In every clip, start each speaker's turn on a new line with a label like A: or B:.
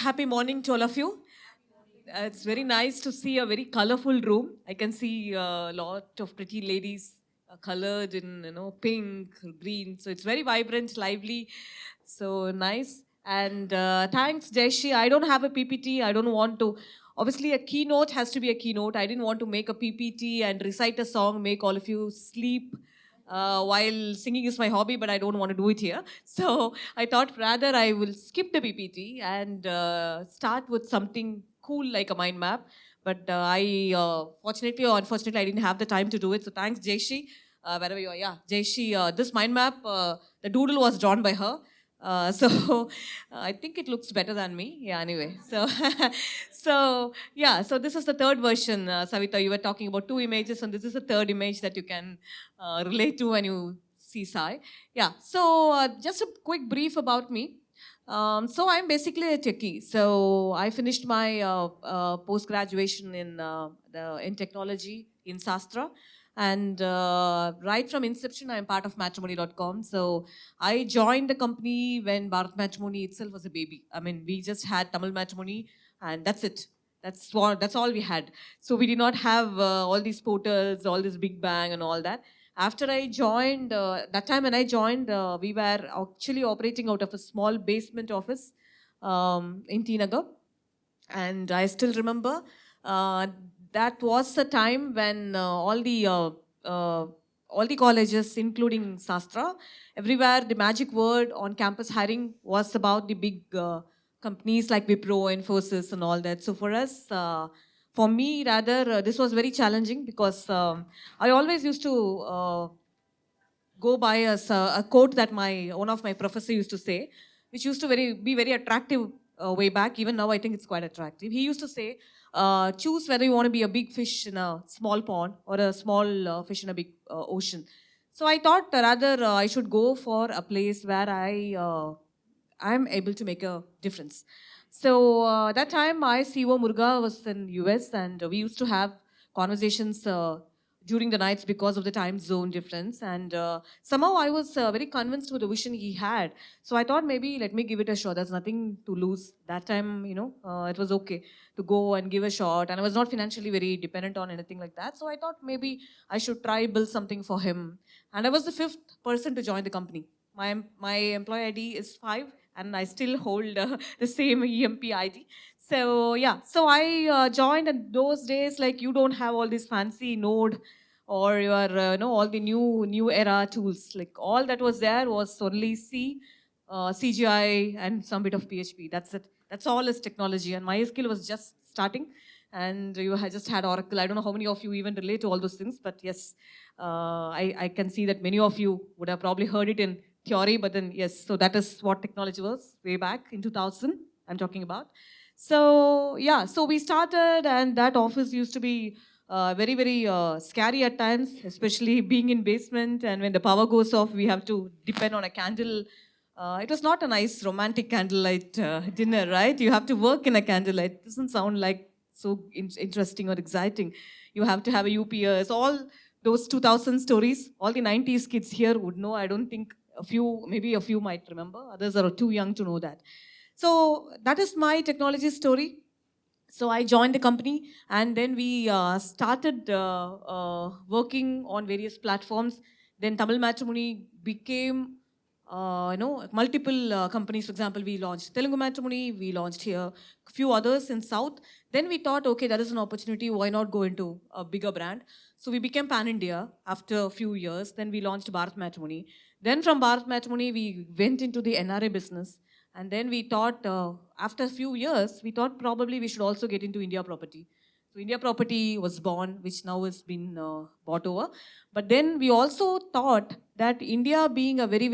A: happy morning to all of you. It's very nice to see a very colorful room. I can see a lot of pretty ladies colored in pink, green. So it's very vibrant, lively. So nice. And thanks, Jaishi. I don't have a PPT. I don't want to. Obviously, a keynote has to be a keynote. I didn't want to make a PPT and recite a song, make all of you sleep while singing is my hobby, but I don't want to do it here. So I thought rather I will skip the PPT and start with something cool like a mind map. But fortunately or unfortunately, I didn't have the time to do it. So thanks, Jaishi. Wherever you are, yeah, Jaishi. This mind map, the doodle was drawn by her. So I think it looks better than me. Yeah. Anyway, so so this is the third version. Savita, you were talking about two images, and this is the third image that you can relate to when you see Sai. Yeah. So just a quick brief about me. So I'm basically a techie. So I finished my post graduation in technology in Sastra, and right from inception, I'm part of Matrimony.com. So I joined the company when Bharat Matrimony itself was a baby. I mean, we just had Tamil Matrimony, and that's it. That's all we had. So we did not have all these portals, all this Big Bang, and all that. After I joined, that time when I joined, we were actually operating out of a small basement office in T Nagar. And I still remember uh, that was the time when all the colleges, including Sastra, everywhere the magic word on campus hiring was about the big companies like Wipro, Infosys, and all that. So for us, for me, rather, this was very challenging because I always used to go by a quote that my one of my professor used to say, which used to be very attractive way back. Even now, I think it's quite attractive. He used to say, "Choose whether you want to be a big fish in a small pond or a small fish in a big ocean." So I thought rather I should go for a place where I'm able to make a difference. So that time, my CEO Muruga was in US, and we used to have conversations during the nights because of the time zone difference. And somehow I was very convinced with the vision he had. So I thought maybe let me give it a shot. There's nothing to lose. That time, it was okay to go and give a shot. And I was not financially very dependent on anything like that. So I thought maybe I should try build something for him. And I was the fifth person to join the company. My employee ID is 5, and I still hold the same EMP ID. So yeah, so I joined, and those days like you don't have all this fancy Node or your all the new era tools. Like all that was there was only C, CGI, and some bit of PHP. That's it. That's all is technology, and MySQL was just starting. And you had just had Oracle. I don't know how many of you even relate to all those things, but yes, I can see that many of you would have probably heard it in theory, but then yes, so that is what technology was way back in 2000. I'm talking about. So yeah, so we started, and that office used to be very scary at times, especially being in basement, and when the power goes off, we have to depend on a candle. It was not a nice romantic candlelight dinner, right? You have to work in a candlelight. It doesn't sound like so interesting or exciting. You have to have a UPS. All those 2000 stories, all the 90s kids here would know. I don't think maybe a few might remember. Others are too young to know that. So that is my technology story. So I joined the company, and then we started working on various platforms. Then Tamil Matrimony became, multiple companies. For example, we launched Telugu Matrimony, we launched here a few others in South. Then we thought, okay, there is an opportunity. Why not go into a bigger brand? So we became Pan India after a few years. Then we launched Bharat Matrimony. Then from Bharat Matrimony, we went into the NRA business. And then we thought, after a few years, we thought probably we should also get into India property. So India property was born, which now has been bought over. But then we also thought that India being a very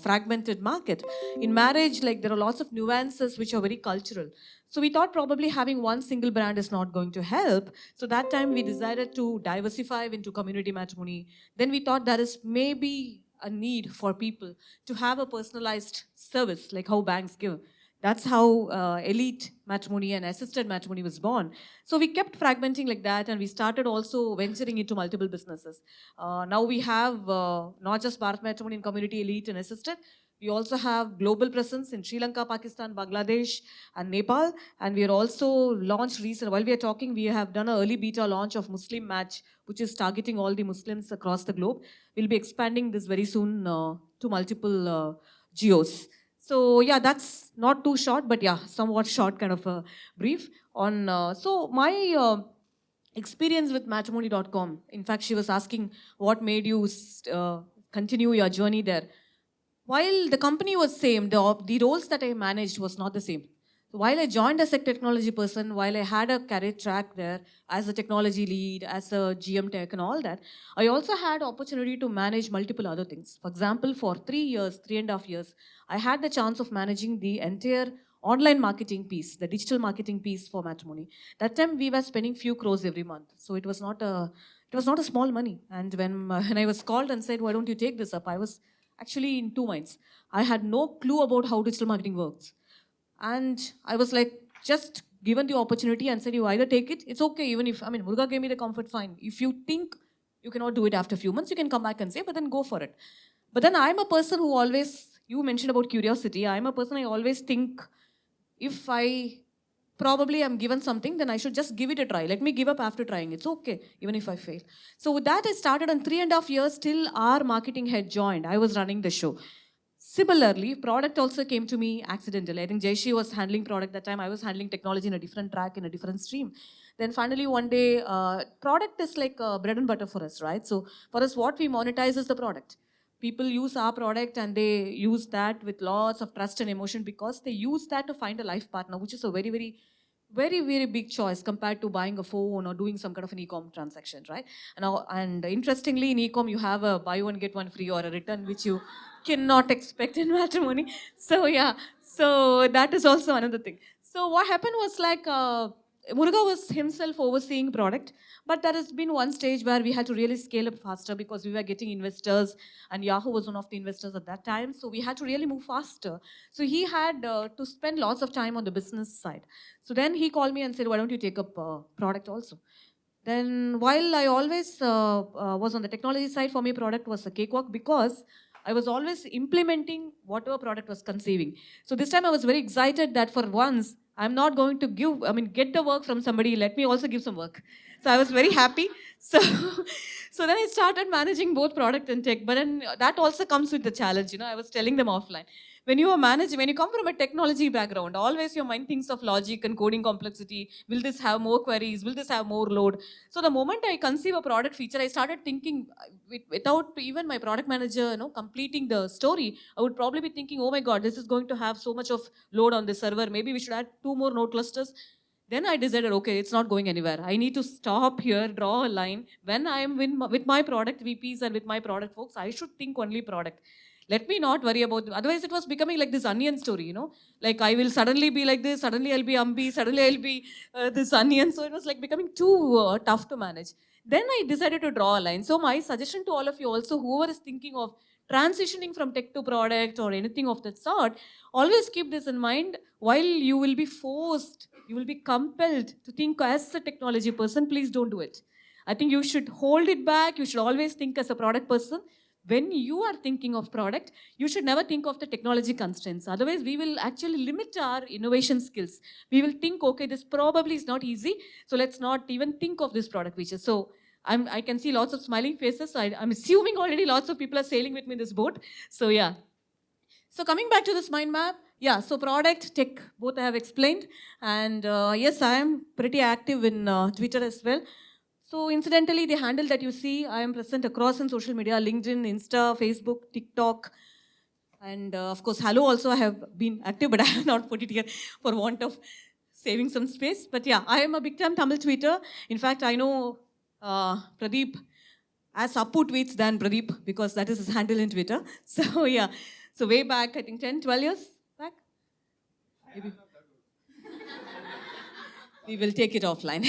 A: fragmented market, in marriage, like there are lots of nuances which are very cultural. So we thought probably having one single brand is not going to help. So that time we decided to diversify into community matrimony. Then we thought there is maybe a need for people to have a personalized service like how banks give. That's how elite matrimony and assisted matrimony was born. So we kept fragmenting like that, and we started also venturing into multiple businesses. Now we have not just Bharat Matrimony in community, elite, and assisted. We also have global presence in Sri Lanka, Pakistan, Bangladesh, and Nepal. And we are also launched recent. While we are talking, we have done an early beta launch of Muslim Match, which is targeting all the Muslims across the globe. We'll be expanding this very soon to multiple geos. So yeah, that's not too short, but yeah, somewhat short kind of a brief on. So my experience with matrimony.com. In fact, she was asking what made you continue your journey there. While the company was same, the roles that I managed was not the same. So while I joined as a technology person, while I had a career track there as a technology lead, as a GM tech and all that, I also had opportunity to manage multiple other things. For example, for 3 years, 3.5 years, I had the chance of managing the entire online marketing piece, the digital marketing piece for matrimony. That time we were spending few crores every month. So it was not a small money. And when I was called and said, why don't you take this up? I was actually in two minds. I had no clue about how digital marketing works. And I was like, just given the opportunity and said, you either take it, it's okay. Even if, Muruga gave me the comfort, fine. If you think you cannot do it after a few months, you can come back and say, but then go for it. But then I'm a person who always, you mentioned about curiosity. I'm a person I always think if I probably am given something, then I should just give it a try. Let me give up after trying. It's okay, even if I fail. So with that, I started on 3.5 years till our marketing head joined. I was running the show. Similarly, product also came to me accidentally. I think Jaishi was handling product that time. I was handling technology in a different track, in a different stream. Then finally one day, product is like bread and butter for us, right? So for us, what we monetize is the product. People use our product and they use that with lots of trust and emotion because they use that to find a life partner, which is a very, very very big choice compared to buying a phone or doing some kind of an e-com transaction, right? And interestingly, in e-com you have a buy one get one free or a return, which you cannot expect in matrimony. So yeah, so that is also another thing. So what happened was like Muruga was himself overseeing product, but there has been one stage where we had to really scale up faster because we were getting investors, and Yahoo was one of the investors at that time. So we had to really move faster. So he had to spend lots of time on the business side. So then he called me and said, why don't you take up product also? Then while I always was on the technology side, for me product was a cakewalk because I was always implementing whatever product was conceiving. So this time I was very excited that for once I'm not going to get the work from somebody. Let me also give some work. So I was very happy. So, so then I started managing both product and tech. But then that also comes with the challenge. I was telling them offline. When you are managing, when you come from a technology background, always your mind thinks of logic and coding complexity. Will this have more queries? Will this have more load? So the moment I conceive a product feature, I started thinking without even my product manager, completing the story. I would probably be thinking, oh my God, this is going to have so much of load on the server. Maybe we should add two more node clusters. Then I decided, okay, it's not going anywhere. I need to stop here, draw a line. When I am with my product VPs and with my product folks, I should think only product. Let me not worry about, otherwise it was becoming like this onion story. Like I will suddenly be like this, suddenly I'll be Ambi, suddenly I'll be this onion. So it was like becoming too tough to manage. Then I decided to draw a line. So my suggestion to all of you also, whoever is thinking of transitioning from tech to product or anything of that sort, always keep this in mind. While you will be forced, you will be compelled to think as a technology person, please don't do it. I think you should hold it back. You should always think as a product person. When you are thinking of product, you should never think of the technology constraints. Otherwise, we will actually limit our innovation skills. We will think, okay, this probably is not easy, so let's not even think of this product feature. So I can see lots of smiling faces. So I'm assuming already lots of people are sailing with me in this boat. So yeah. So coming back to this mind map, yeah, so product, tech, both I have explained. And yes, I am pretty active in Twitter as well. So incidentally, the handle that you see, I am present across in social media, LinkedIn, Insta, Facebook, TikTok, and of course, Hello also I have been active, but I have not put it here for want of saving some space. But yeah, I am a big time Tamil tweeter. In fact, I know Pradeep as Appu tweets than Pradeep because that is his handle in Twitter. So yeah, so way back, I think 10, 12 years back. Maybe. We will take it offline.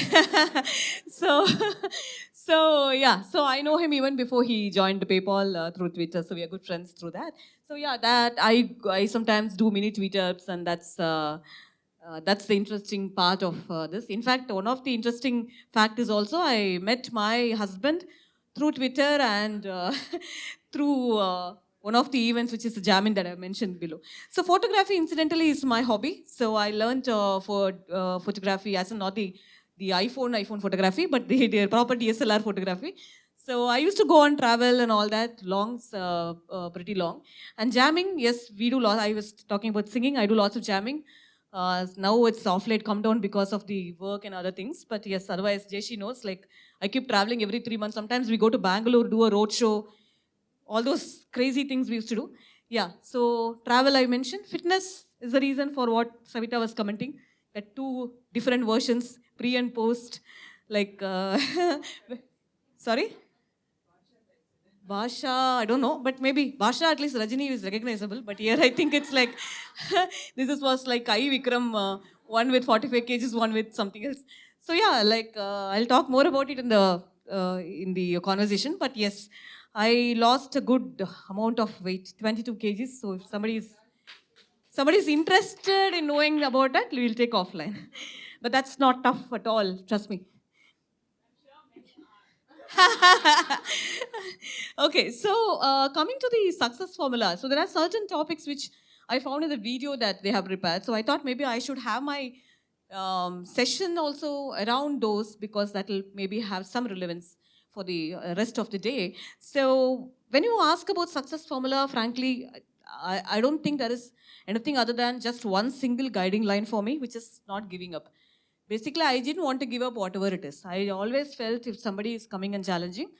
A: so, so yeah, so I know him even before he joined PayPal through Twitter. So we are good friends through that. So yeah, that I sometimes do mini tweet-ups, and that's the interesting part of this. In fact, one of the interesting fact is also I met my husband through Twitter and through one of the events, which is the jamming that I mentioned below. So photography, incidentally, is my hobby. So I learned for photography as in not the iPhone photography, but the proper DSLR photography. So I used to go on travel and all that, pretty long. And jamming, yes, we do lot. I was talking about singing. I do lots of jamming. Now it's off late, come down because of the work and other things. But yes, otherwise, Jeshi knows, like, I keep traveling every 3 months. Sometimes we go to Bangalore, do a road show, all those crazy things we used to do. Yeah, so travel I mentioned. Fitness is the reason for what Savita was commenting. That two different versions, pre and post. Like, sorry? Basha, I don't know, but maybe Basha, at least Rajini is recognizable. But here I think it's like was like I Vikram, one with 45 kgs, one with something else. So yeah, like I'll talk more about it in the conversation. But yes, I lost a good amount of weight, 22 kgs. So if somebody is interested in knowing about that, we'll take offline. But that's not tough at all. Trust me. Okay, so coming to the success formula, so there are certain topics which I found in the video that they have prepared. So I thought maybe I should have my session also around those, because that will maybe have some relevance for the rest of the day. So when you ask about success formula, frankly, I don't think there is anything other than just one single guiding line for me, which is not giving up. Basically, I didn't want to give up whatever it is. I always felt if somebody is coming and challenging,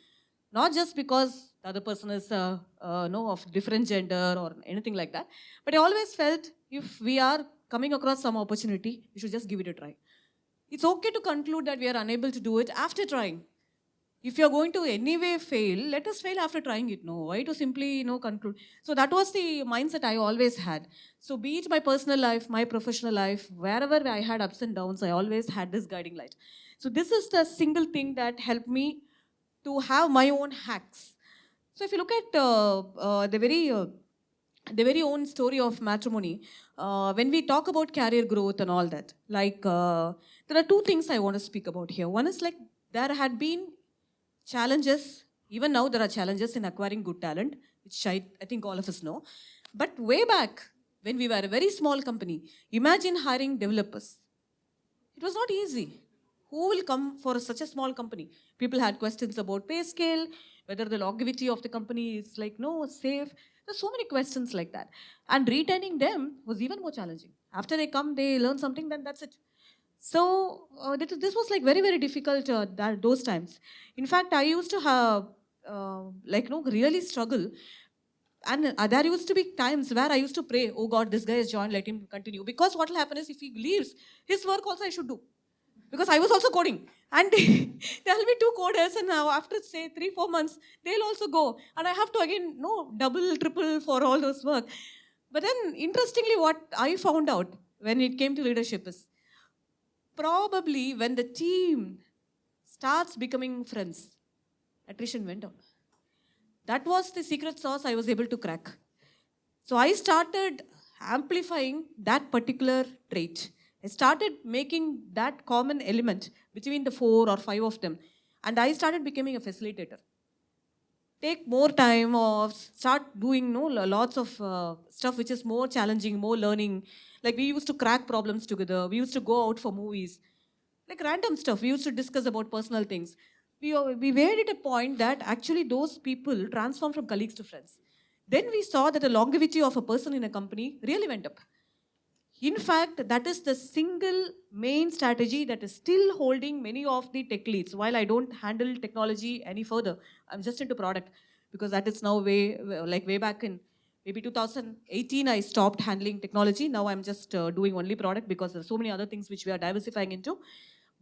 A: not just because the other person is no, of different gender or anything like that, but I always felt if we are coming across some opportunity, we should just give it a try. It's okay to conclude that we are unable to do it after trying. If you're going to anyway fail, let us fail after trying it. No, why to simply conclude? So that was the mindset I always had. So be it my personal life, my professional life, wherever I had ups and downs, I always had this guiding light. So this is the single thing that helped me to have my own hacks. So if you look at the very own story of matrimony, when we talk about career growth and all that, like there are two things I want to speak about here. One is like there had been challenges. Even now, there are challenges in acquiring good talent, which I think all of us know. But way back, when we were a very small company, imagine hiring developers. It was not easy. Who will come for such a small company? People had questions about pay scale, whether the longevity of the company is like, no, safe. There's so many questions like that. And retaining them was even more challenging. After they come, they learn something, then that's it. So this was like very, very difficult those times. In fact, I used to have really struggle. And there used to be times where I used to pray, oh God, this guy has joined, let him continue. Because what will happen is if he leaves, his work also I should do. Because I was also coding. And there will be two coders, and now after say 3-4 months, they'll also go. And I have to again, no, double, triple for all those work. But then interestingly, what I found out when it came to leadership is probably when the team starts becoming friends, attrition went down. That was the secret sauce I was able to crack. So I started amplifying that particular trait. I started making that common element between the 4 or 5 of them. And I started becoming a facilitator. Take more time or start doing lots of stuff which is more challenging, more learning. Like we used to crack problems together. We used to go out for movies. Like random stuff. We used to discuss about personal things. We made it a point that actually those people transform from colleagues to friends. Then we saw that the longevity of a person in a company really went up. In fact, that is the single main strategy that is still holding many of the tech leads. While I don't handle technology any further, I'm just into product because that is now way back in maybe 2018, I stopped handling technology. Now I'm just doing only product because there's so many other things which we are diversifying into.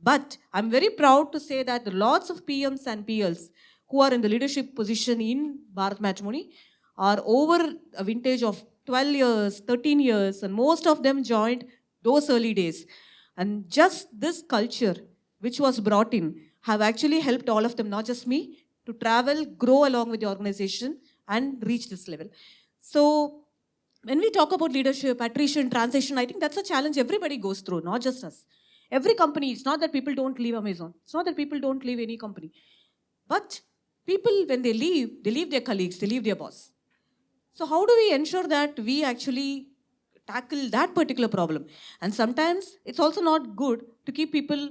A: But I'm very proud to say that lots of PMs and PLs who are in the leadership position in Bharat Matrimony are over a vintage of 12 years, 13 years, and most of them joined those early days. And just this culture, which was brought in, have actually helped all of them, not just me, to travel, grow along with the organization, and reach this level. So, when we talk about leadership, attrition, transition, I think that's a challenge everybody goes through, not just us. Every company, it's not that people don't leave Amazon. It's not that people don't leave any company. But people, when they leave their colleagues, they leave their boss. So how do we ensure that we actually tackle that particular problem? And sometimes it's also not good to keep people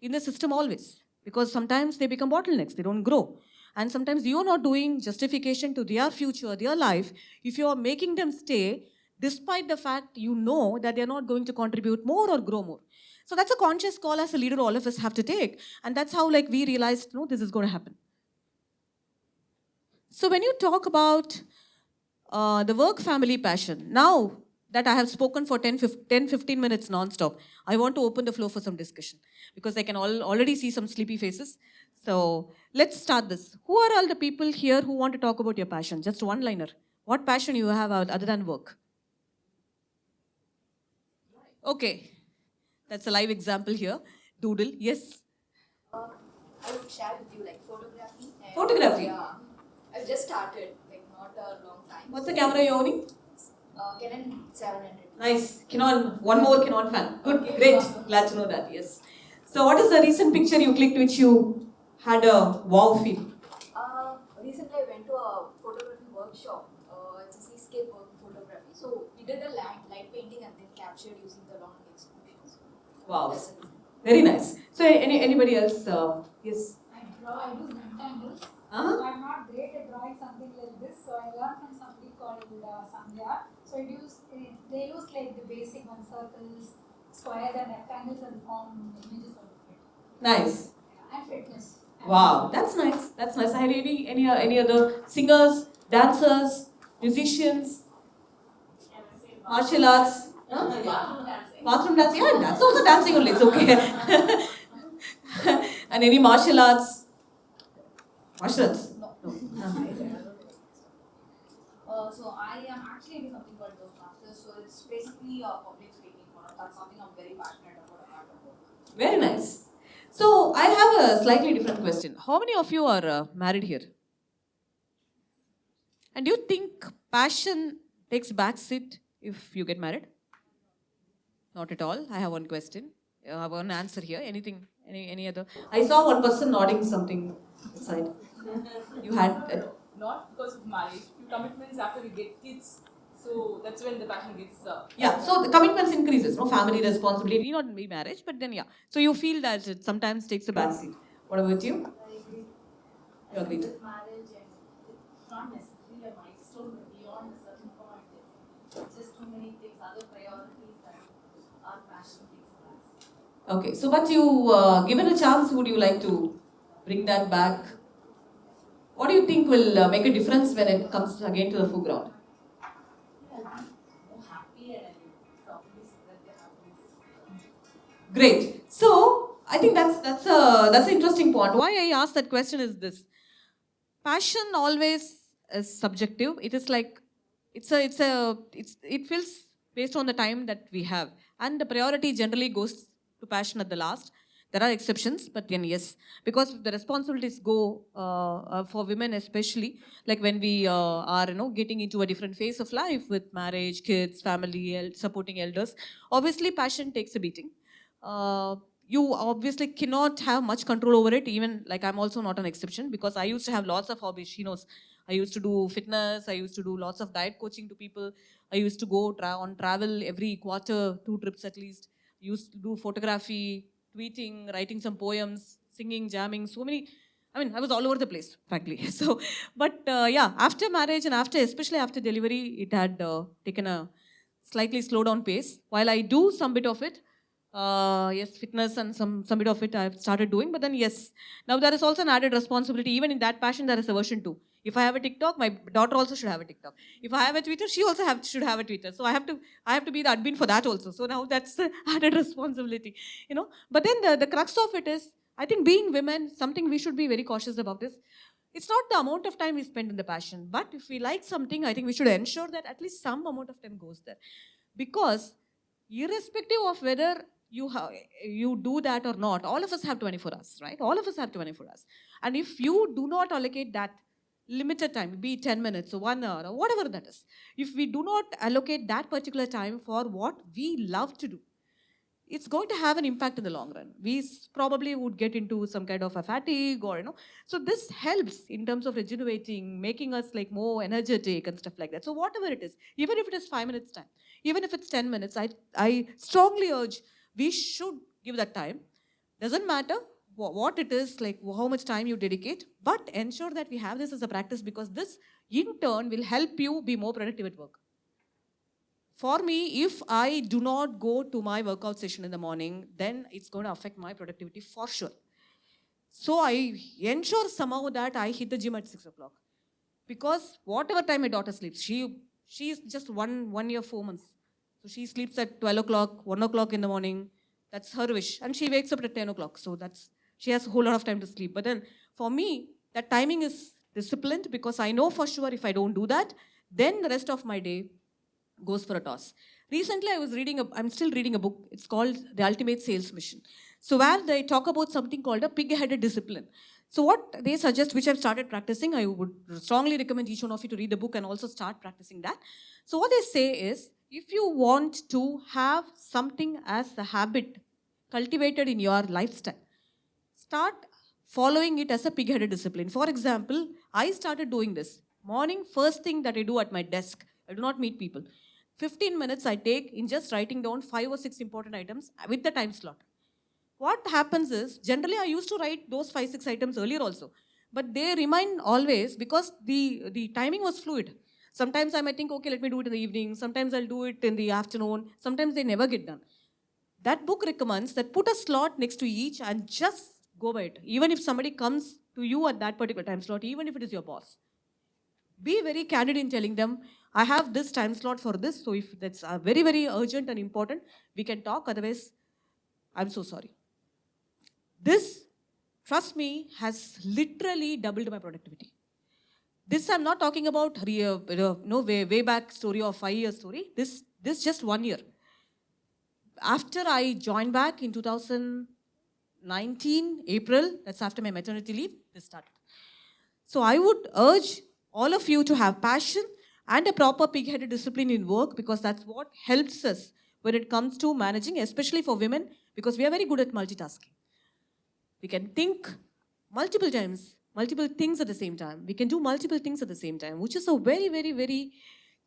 A: in the system always, because sometimes they become bottlenecks, they don't grow. And sometimes you're not doing justification to their future, their life, if you're making them stay despite the fact you know that they're not going to contribute more or grow more. So that's a conscious call as a leader all of us have to take. And that's how like we realized, no, this is going to happen. So when you talk about the work family passion, now that I have spoken for 15 minutes non-stop, I want to open the floor for some discussion because I can already see some sleepy faces. So let's start this. Who are all the people here who want to talk about your passion? Just one liner. What passion you have other than work? Okay, that's a live example here. Doodle, yes.
B: Uh, I would share with you like photography. And,
A: Photography.
B: Yeah, I've just started, like not a long time.
A: What's the camera you're owning?
B: Canon 700.
A: Nice. Canon, one more Canon fan. Good,
B: Okay,
A: great.
B: awesome.
A: Glad to know that, yes. So what is the recent picture you clicked which you had a wow feel?
B: Recently I went to a photography workshop. It's a seascape photography. So we did a light painting and then captured using the long exposures.
A: Wow.
B: That's it.
A: Very nice. So anybody else? Yes.
C: I draw, I do rectangles.
A: Uh-huh.
C: I'm not great at drawing something like this, so I learned from somebody called Sandhya. So they use like the basic one, circles, squares and rectangles and form images out of it.
A: Nice.
C: And fitness.
A: Wow, that's nice. That's nice. Have any other singers, dancers, musicians, martial arts? Huh? Bathroom dance? Yeah, that's also dancing only. It's okay. And any martial arts? Martial arts?
B: No. So I am actually into something called Toastmasters. So it's basically public speaking. That's something I'm very passionate about.
A: Very nice. So I have a slightly different question. How many of you are married here? And do you think passion takes backseat if you get married? Not at all. I have one question. I have one answer here. Anything? Any other? I saw one person nodding something inside. You had.
D: Not because of marriage, few commitments after we get kids. So that's when the passion gets.
A: Yeah. So the commitments increases. No family responsibility, not maybe marriage, but then yeah. So you feel that it sometimes takes a backseat. What about you?
B: I agree.
A: You agree?
B: With marriage and it's not necessarily a milestone, but beyond a certain point, it's just too many things, other priorities that our passion takes place.
A: Okay. So, but you given a chance, would you like to bring that back? What do you think will make a difference when it comes again to the foreground?
B: I'll be more happy and I'll probably spread the happiness.
A: Great. So I think that's an interesting point. Why I asked that question is this: passion always is subjective. It is like it feels based on the time that we have, and the priority generally goes to passion at the last. There are exceptions, but then yes, because the responsibilities go for women especially, like when we are getting into a different phase of life with marriage, kids, family, supporting elders. Obviously, passion takes a beating. Uh, you obviously cannot have much control over it. Even like I'm also not an exception because I used to have lots of hobbies. She knows. I used to do fitness. I used to do lots of diet coaching to people. I used to go on travel every quarter, 2 trips at least. Used to do photography, tweeting, writing some poems, singing, jamming. So many. I mean, I was all over the place, frankly. So, but yeah, after marriage and especially after delivery, it had taken a slightly slow down pace. While I do some bit of it, yes, fitness and some bit of it I've started doing. But then yes, now there is also an added responsibility. Even in that passion, there is a version 2. If I have a TikTok, my daughter also should have a TikTok. If I have a Twitter, she also should have a Twitter. So I have to be the admin for that also. So now that's the added responsibility. But then the crux of it is, I think being women, something we should be very cautious about this. It's not the amount of time we spend in the passion, but if we like something, I think we should ensure that at least some amount of time goes there. Because irrespective of whether you do that or not, all of us have 24 hours, right? All of us have 24 hours. And if you do not allocate that limited time, be it 10 minutes or 1 hour or whatever that is, if we do not allocate that particular time for what we love to do, it's going to have an impact in the long run. We probably would get into some kind of a fatigue or, so this helps in terms of regenerating, making us like more energetic and stuff like that. So whatever it is, even if it is 5 minutes time, even if it's 10 minutes, I strongly urge we should give that time. Doesn't matter what it is, like how much time you dedicate, but ensure that we have this as a practice, because this in turn will help you be more productive at work. For me, if I do not go to my workout session in the morning, then it's going to affect my productivity for sure. So I ensure somehow that I hit the gym at 6 o'clock, because whatever time my daughter sleeps, she's just one year 4 months, so she sleeps at 12 o'clock, 1 o'clock in the morning. That's her wish, and she wakes up at 10 o'clock. So that's, she has a whole lot of time to sleep. But then for me, that timing is disciplined, because I know for sure if I don't do that, then the rest of my day goes for a toss. Recently, I'm still reading a book. It's called The Ultimate Sales Mission. So where they talk about something called a pig-headed discipline. So what they suggest, which I've started practicing, I would strongly recommend each one of you to read the book and also start practicing that. So what they say is, if you want to have something as a habit cultivated in your lifestyle, start following it as a pig-headed discipline. For example, I started doing this. Morning, first thing that I do at my desk, I do not meet people. 15 minutes I take in just writing down 5 or 6 important items with the time slot. What happens is, generally I used to write those 5, 6 items earlier also, but they remain always, because the timing was fluid. Sometimes I might think, okay, let me do it in the evening. Sometimes I'll do it in the afternoon. Sometimes they never get done. That book recommends that put a slot next to each and just go by it. Even if somebody comes to you at that particular time slot, even if it is your boss, be very candid in telling them, I have this time slot for this. So if that's very, very urgent and important, we can talk. Otherwise, I'm so sorry. This, trust me, has literally doubled my productivity. This I'm not talking about no way back story or 5 year story. This just 1 year. After I joined back in 2019 April, that's after my maternity leave, this started. So I would urge all of you to have passion and a proper pig-headed discipline in work, because that's what helps us when it comes to managing, especially for women, because we are very good at multitasking. We can think multiple times, multiple things at the same time. We can do multiple things at the same time, which is a very, very, very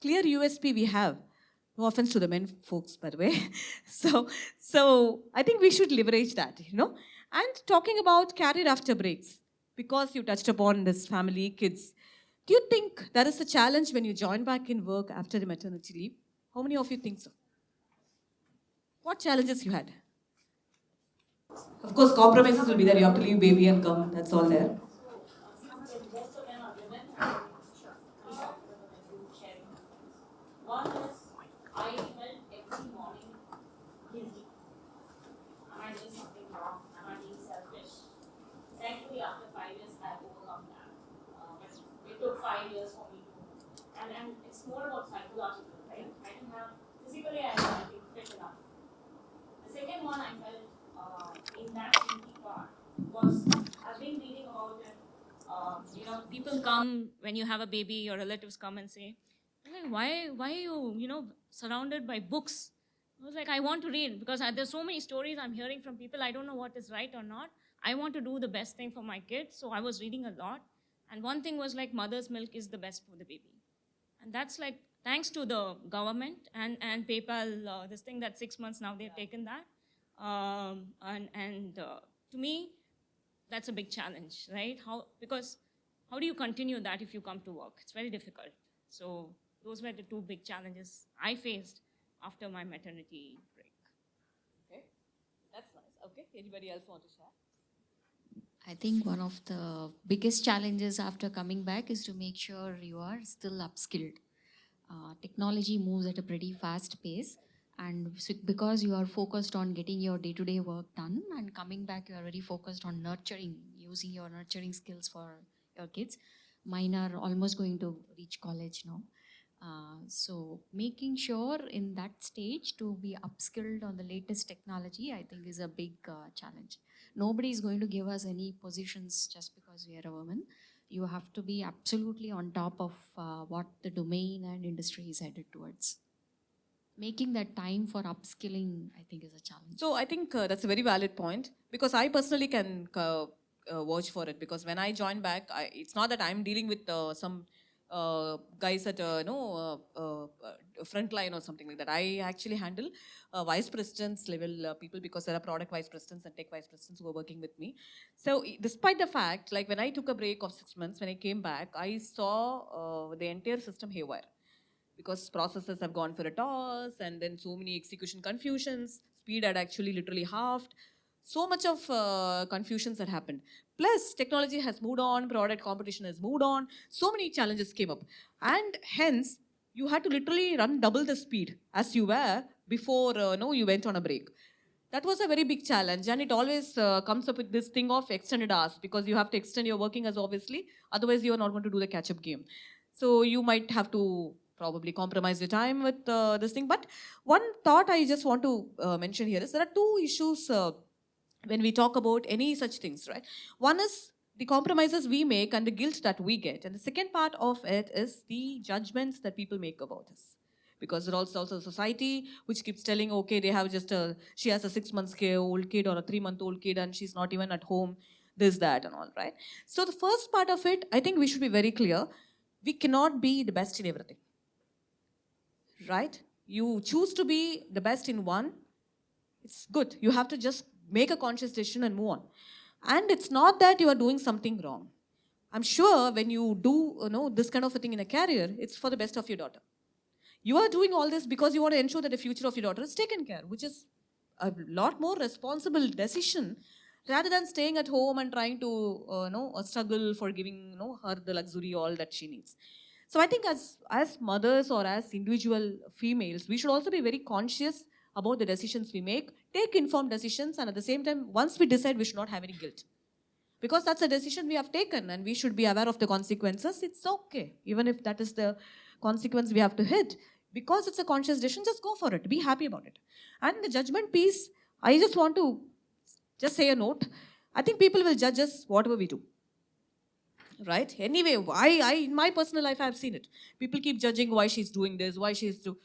A: clear USP we have. No offense to the men folks, by the way. So I think we should leverage that. And talking about career after breaks, because you touched upon this family, kids, do you think there is a challenge when you join back in work after the maternity leave? How many of you think so? What challenges you had? Of course, compromises will be there. You have to leave baby and come. That's all there.
B: Since most of them are women, we talk to them and do sharing meals. One is, I felt every morning guilty. Am I doing something wrong? Am I being selfish? Thankfully, after 5 years, I've overcome that. But it took 5 years for me to, and it's more about psychological, right? I didn't have, physically, I was not fit enough. The second one I felt in that guilty part was, I've been reading about it. People come when you have a baby, your relatives come and say, like, why are you, surrounded by books? I was like, I want to read, because there's so many stories I'm hearing from people. I don't know what is right or not. I want to do the best thing for my kids. So I was reading a lot. And one thing was like, mother's milk is the best for the baby. And that's like, thanks to the government and PayPal, this thing that 6 months now they've taken that. To me, that's a big challenge, right? Because how do you continue that if you come to work? It's very difficult. So those were the two big challenges I faced after my maternity break.
A: Okay, that's nice. Okay, anybody else want to share?
E: I think one of the biggest challenges after coming back is to make sure you are still upskilled. Technology moves at a pretty fast pace, and so because you are focused on getting your day-to-day work done and coming back, you are very focused on nurturing, using your nurturing skills for your kids. Mine are almost going to reach college now. So making sure in that stage to be upskilled on the latest technology, I think is a big challenge. Nobody is going to give us any positions just because we are a woman. You have to be absolutely on top of what the domain and industry is headed towards. making that time for upskilling, I think, is a challenge.
A: So I think that's a very valid point because I personally can vouch for it because when I joined back, it's not that I'm dealing with some guys at front line or something like that. I actually handle vice presidents level people because there are product vice presidents and tech vice presidents who are working with me. So despite the fact, like when I took a break of 6 months, when I came back, I saw the entire system haywire because processes have gone for a toss and then so many execution confusions, speed had actually literally halved, so much of confusions had happened. Plus technology has moved on, product competition has moved on, so many challenges came up, and hence you had to literally run double the speed as you were before no you went on a break. That was a very big challenge, and it always comes up with this thing of extended hours because you have to extend your working as obviously, otherwise you are not going to do the catch up game. So you might have to probably compromise your time with this thing. But one thought I just want to mention here is there are two issues when we talk about any such things, right? One is the compromises we make and the guilt that we get, and the second part of it is the judgments that people make about us, because there also a society which keeps telling, okay, they have just a she has a 6 months old kid or a 3 month old kid and she's not even at home, this that and all, right? So the first part of it, I think we should be very clear, we cannot be the best in everything, right? You choose to be the best in one, it's good. You have to just make a conscious decision and move on. And it's not that you are doing something wrong. I'm sure when you do this kind of a thing in a career, it's for the best of your daughter. You are doing all this because you want to ensure that the future of your daughter is taken care, which is a lot more responsible decision rather than staying at home and trying to struggle for giving her the luxury all that she needs. So I think as mothers or as individual females, we should also be very conscious about the decisions we make, take informed decisions, and at the same time, once we decide, we should not have any guilt. Because that's a decision we have taken and we should be aware of the consequences. It's okay. Even if that is the consequence we have to hit. Because it's a conscious decision, just go for it. Be happy about it. And the judgment piece, I just want to just say a note. I think people will judge us whatever we do, right? Anyway, I in my personal life, I've seen it. People keep judging why she's doing this, why she's doing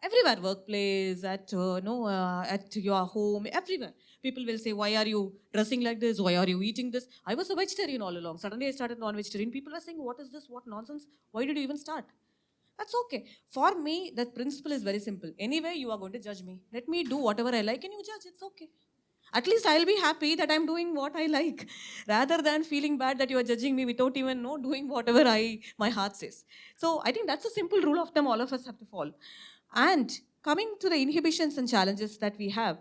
A: everywhere, workplace, at no, at your home, everywhere. People will say, "Why are you dressing like this? Why are you eating this?" I was a vegetarian all along. Suddenly, I started non-vegetarian. People were saying, "What is this? What nonsense? Why did you even start?" That's okay. For me, that principle is very simple. Anyway, you are going to judge me. Let me do whatever I like, and you judge. It's okay. At least I'll be happy that I'm doing what I like, rather than feeling bad that you are judging me without even doing whatever my heart says. So I think that's a simple rule of them. All of us have to follow. And coming to the inhibitions and challenges that we have,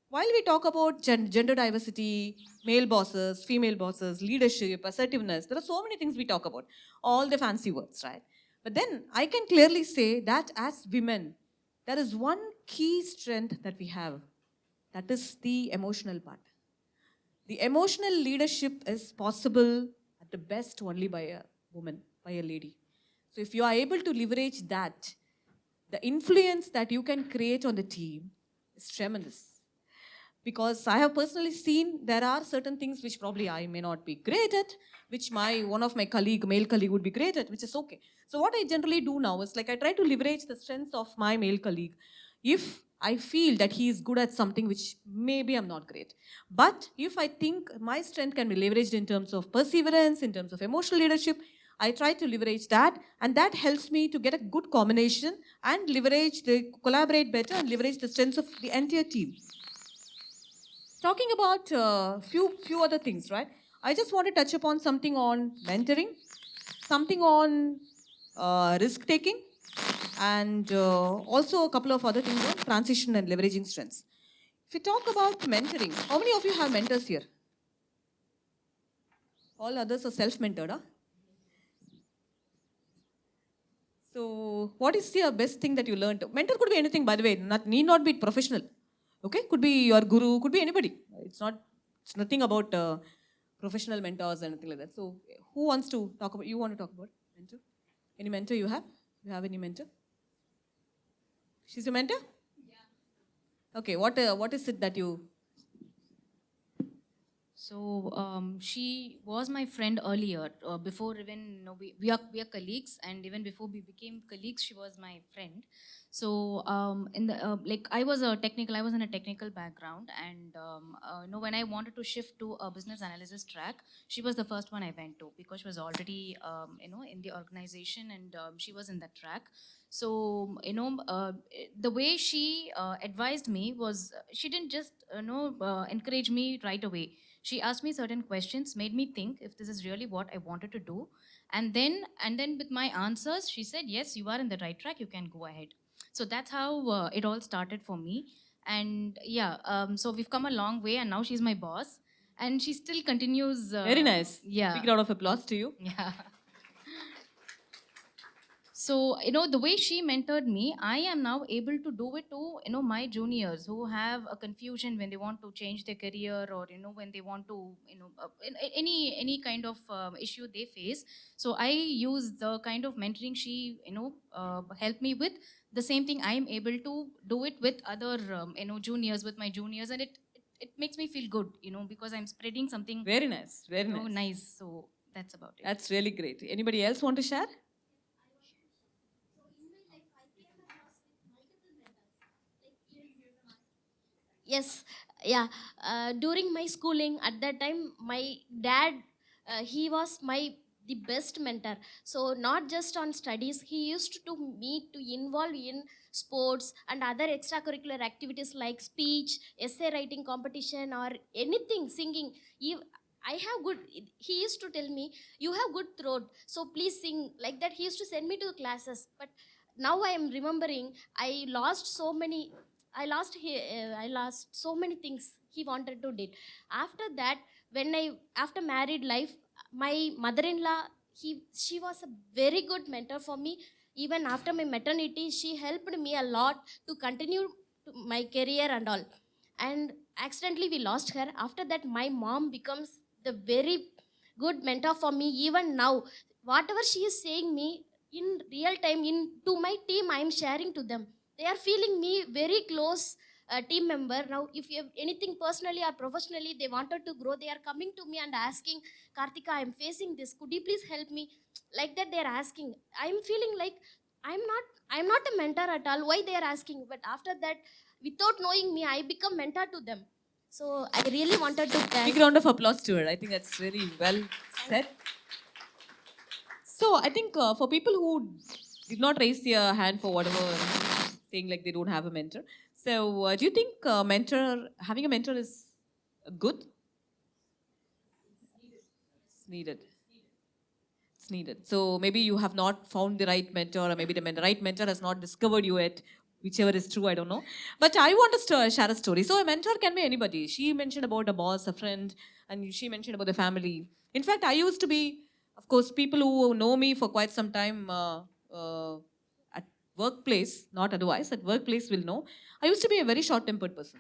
A: while we talk about gender diversity, male bosses, female bosses, leadership, assertiveness, there are so many things we talk about, all the fancy words, right? But then I can clearly say that as women, there is one key strength that we have, that is the emotional part. The emotional leadership is possible at the best only by a woman, by a lady. So if you are able to leverage that, the influence that you can create on the team is tremendous. Because I have personally seen there are certain things which probably I may not be great at, which my one of my male colleague would be great at, which is okay. So what I generally do now is like I try to leverage the strengths of my male colleague. If I feel that he is good at something which maybe I'm not great. But if I think my strength can be leveraged in terms of perseverance, in terms of emotional leadership, I try to leverage that, and that helps me to get a good combination and collaborate better and leverage the strengths of the entire team. Talking about few other things, right? I just want to touch upon something on mentoring, something on risk taking, and also a couple of other things on transition and leveraging strengths. If we talk about mentoring, how many of you have mentors here? All others are self-mentored, huh? So, what is the best thing that you learned? Mentor could be anything, by the way. Need not be professional. Okay, could be your guru, could be anybody. It's not. It's nothing about professional mentors or anything like that. So, who wants to talk about? You want to talk about mentor? Any mentor you have? You have any mentor? She's your mentor? Yeah. Okay. What is it that you?
E: So she was my friend earlier, before even we are colleagues, and even before we became colleagues, she was my friend. So in the like I was in a technical background, and when I wanted to shift to a business analysis track, she was the first one I went to because she was already in the organization, and she was in that track. So the way she advised me was, she didn't just encourage me right away. She asked me certain questions, made me think if this is really what I wanted to do, and then with my answers, she said, "Yes, you are in the right track. You can go ahead." So that's how it all started for me. And yeah, so we've come a long way, and now she's my boss, and she still continues.
A: Very nice.
E: Yeah.
A: Big round of applause to you.
E: Yeah. So the way she mentored me, I am now able to do it to my juniors who have a confusion when they want to change their career, or when they want to any kind of issue they face. So I use the kind of mentoring she helped me with. The same thing I am able to do it with other juniors, with my juniors, and it makes me feel good, because I'm spreading something
A: Very nice. Very nice.
E: nice. So that's about it.
A: That's really great. Anybody else want to share?
F: Yes, yeah. During my schooling, at that time, my dad, he was my the best mentor. So not just on studies, he used to me to involve in sports and other extracurricular activities like speech, essay writing competition, or anything, singing. I have good. He used to tell me, "You have good throat, so please sing." Like that, he used to send me to classes. But now I am remembering, I lost so many I lost so many things he wanted to did. After that, after married life, my mother-in-law, she was a very good mentor for me. Even after my maternity, she helped me a lot to continue my career and all. And accidentally we lost her. After that, my mom becomes the very good mentor for me. Even now, whatever she is saying me in real time, in to my team, I am sharing to them. They are feeling me very close team member. Now if you have anything personally or professionally they wanted to grow, they are coming to me and asking, "Kartika, I am facing this, could you please help me?" Like that they are asking. I am feeling like I'm not a mentor at all. Why they are asking? But after that, without knowing me, I become mentor to them. So I really wanted to
A: Big
F: thank.
A: round of applause to her. I think that's really well said. So I think for people who did not raise their hand for whatever, saying like they don't have a mentor. So do you think having a mentor is good? It's needed. It's needed. So maybe you have not found the right mentor, or maybe the right mentor has not discovered you yet. Whichever is true, I don't know. But I want to share a story. So a mentor can be anybody. She mentioned about a boss, a friend, and she mentioned about the family. In fact, I used to be, of course, people who know me for quite some time at workplace, not otherwise, at workplace will know. I used to be a very short-tempered person,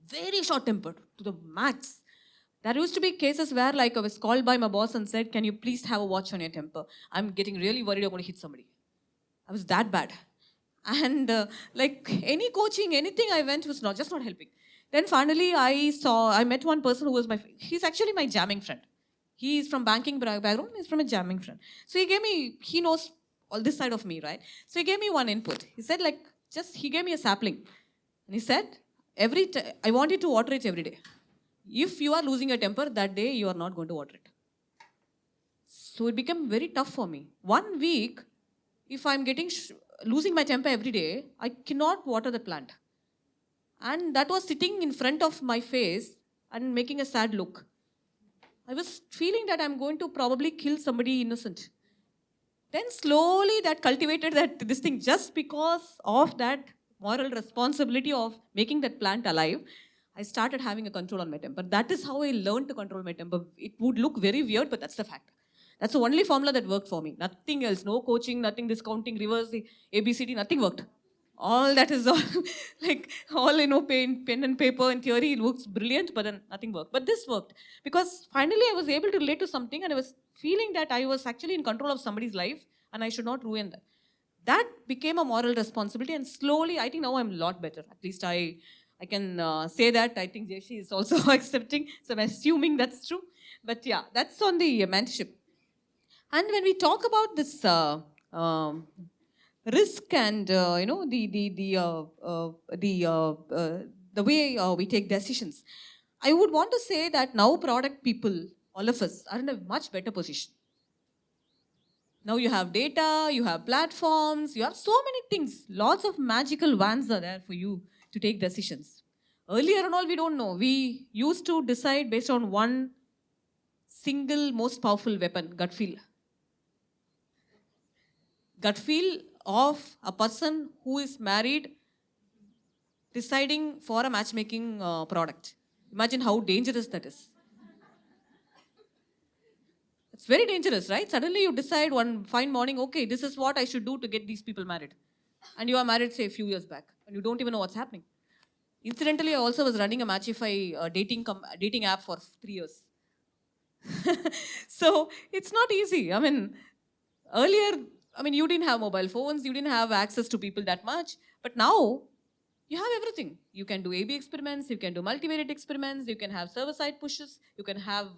A: very short-tempered to the max. There used to be cases where like I was called by my boss and said, "Can you please have a watch on your temper? I'm getting really worried I'm going to hit somebody." I was that bad. And like any coaching, anything I went was not helping. Then finally I met one person who was he's actually my jamming friend. He's from banking background, he's from a jamming friend. So he knows all this side of me, right? So he gave me one input. He said like, he gave me a sapling. And he said, I want you to water it every day. If you are losing your temper, that day you are not going to water it. So it became very tough for me. 1 week, if I'm losing my temper every day, I cannot water the plant. And that was sitting in front of my face and making a sad look. I was feeling that I'm going to probably kill somebody innocent. Then slowly that cultivated this thing just because of that moral responsibility of making that plant alive. I started having a control on my temper. That is how I learned to control my temper. It would look very weird, but that's the fact. That's the only formula that worked for me. Nothing else. No coaching, nothing discounting, reverse, ABCD, nothing worked. All that is all like all pen and paper in theory it looks brilliant, but then nothing worked. But this worked because finally I was able to relate to something and I was feeling that I was actually in control of somebody's life and I should not ruin that. That became a moral responsibility, and slowly I think now I'm a lot better. At least I I can say that. I think Jeshi is also accepting. So I'm assuming that's true. But yeah, that's on the mentorship. And when we talk about this um, risk and the way we take decisions, I would want to say that now product people, all of us, are in a much better position. Now you have data, you have platforms, you have so many things. Lots of magical wands are there for you to take decisions. Earlier and all, we don't know. We used to decide based on one single most powerful weapon, gut feel. Gut feel of a person who is married deciding for a matchmaking product. Imagine how dangerous that is. It's very dangerous, right? Suddenly you decide one fine morning, okay, this is what I should do to get these people married. And you are married, say, a few years back, and you don't even know what's happening. Incidentally, I also was running a Matchify dating app for 3 years. So it's not easy. I mean, earlier, you didn't have mobile phones, you didn't have access to people that much, but now you have everything. You can do A/B experiments, you can do multivariate experiments, you can have server-side pushes, you can have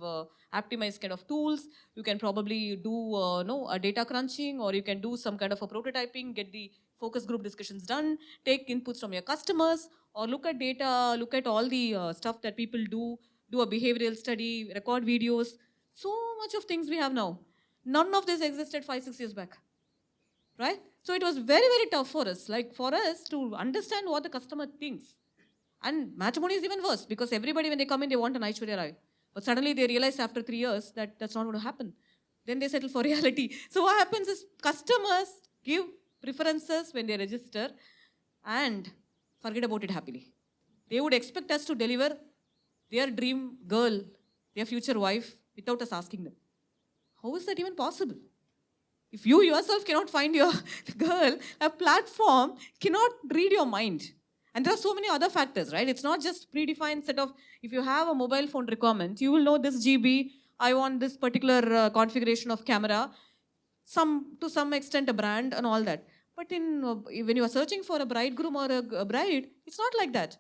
A: optimized kind of tools, you can probably do a data crunching, or you can do some kind of a prototyping, get the focus group discussions done, take inputs from your customers, or look at data, look at all the stuff that people do a behavioral study, record videos. So much of things we have now. None of this existed 5-6 years back, right? So it was very, very tough for us, like for us to understand what the customer thinks. And matrimony is even worse because everybody, when they come in, they want an Aishwarya Rai. But suddenly they realize after 3 years that that's not going to happen. Then they settle for reality. So what happens is customers give preferences when they register and forget about it happily. They would expect us to deliver their dream girl, their future wife, without us asking them. How is that even possible? If you yourself cannot find your girl, a platform cannot read your mind. And there are so many other factors, right? It's not just predefined set of, if you have a mobile phone requirement, you will know this GB, I want this particular configuration of camera, to some extent a brand and all that. But when you are searching for a bridegroom or a bride, it's not like that.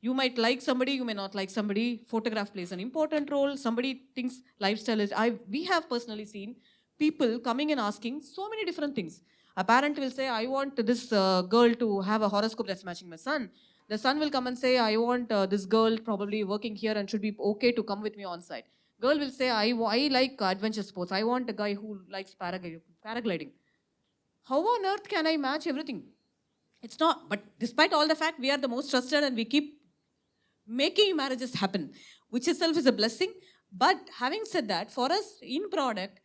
A: You might like somebody, you may not like somebody. Photograph plays an important role. Somebody thinks lifestyle is. We have personally seen people coming and asking so many different things. A parent will say, I want this girl to have a horoscope that's matching my son. The son will come and say, I want this girl probably working here and should be okay to come with me on site. Girl will say, I like adventure sports. I want a guy who likes paragliding. How on earth can I match everything? It's not. But despite all the fact, we are the most trusted and we keep making marriages happen, which itself is a blessing. But having said that, for us in product,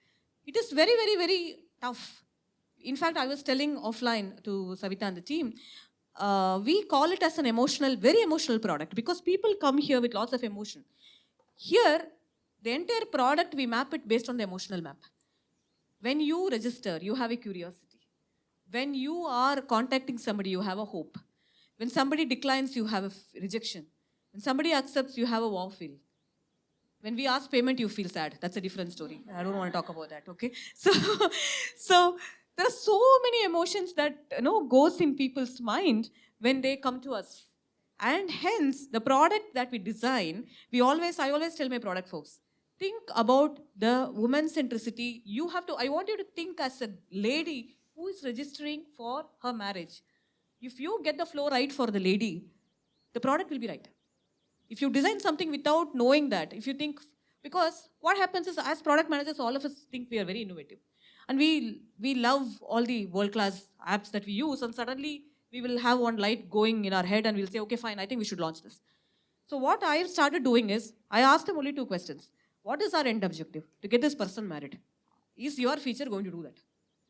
A: it is very, very, very tough. In fact, I was telling offline to Savita and the team, we call it as an emotional, very emotional product because people come here with lots of emotion. Here, the entire product, we map it based on the emotional map. When you register, you have a curiosity. When you are contacting somebody, you have a hope. When somebody declines, you have a rejection. When somebody accepts, you have a wow feel. When we ask payment, you feel sad. That's a different story. I don't want to talk about that, okay? So there are so many emotions that goes in people's mind when they come to us. And hence, the product that we design, I always tell my product folks, think about the woman centricity. I want you to think as a lady who is registering for her marriage. If you get the flow right for the lady, the product will be right. If you design something without knowing that, if you think, because what happens is as product managers, all of us think we are very innovative. And we love all the world-class apps that we use, and suddenly we will have one light going in our head and we'll say, okay, fine, I think we should launch this. So what I started doing is, I asked them only 2 questions. What is our end objective? To get this person married. Is your feature going to do that?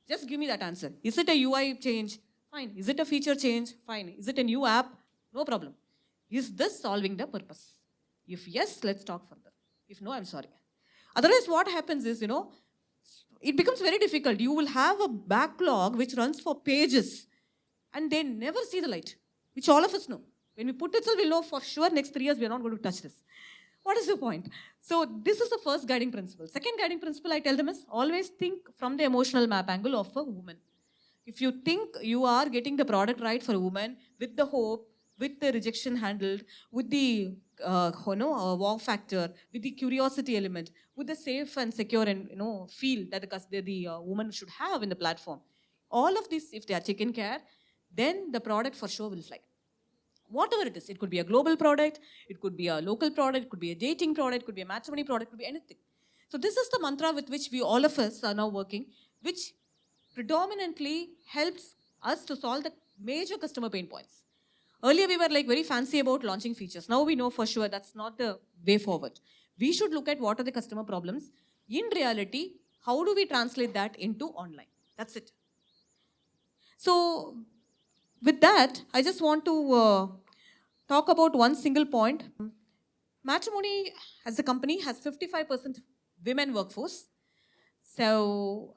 A: Just give me that answer. Is it a UI change? Fine. Is it a feature change? Fine. Is it a new app? No problem. Is this solving the purpose? If yes, let's talk further. If no, I'm sorry. Otherwise, what happens is, it becomes very difficult. You will have a backlog which runs for pages and they never see the light, which all of us know. When we put it, we'll know for sure next 3 years we are not going to touch this. What is the point? So this is the first guiding principle. Second guiding principle I tell them is always think from the emotional map angle of a woman. If you think you are getting the product right for a woman with the hope, with the rejection handled, with the wow factor, with the curiosity element, with the safe and secure and feel that the woman should have in the platform. All of this, if they are taken care, then the product for sure will fly. Whatever it is, it could be a global product, it could be a local product, it could be a dating product, it could be a matrimony product, it could be anything. So this is the mantra with which we all of us are now working, which predominantly helps us to solve the major customer pain points. Earlier, we were like very fancy about launching features. Now we know for sure that's not the way forward. We should look at what are the customer problems. In reality, how do we translate that into online? That's it. So, with that, I just want to talk about one single point. Matrimony as a company has 55% women workforce. So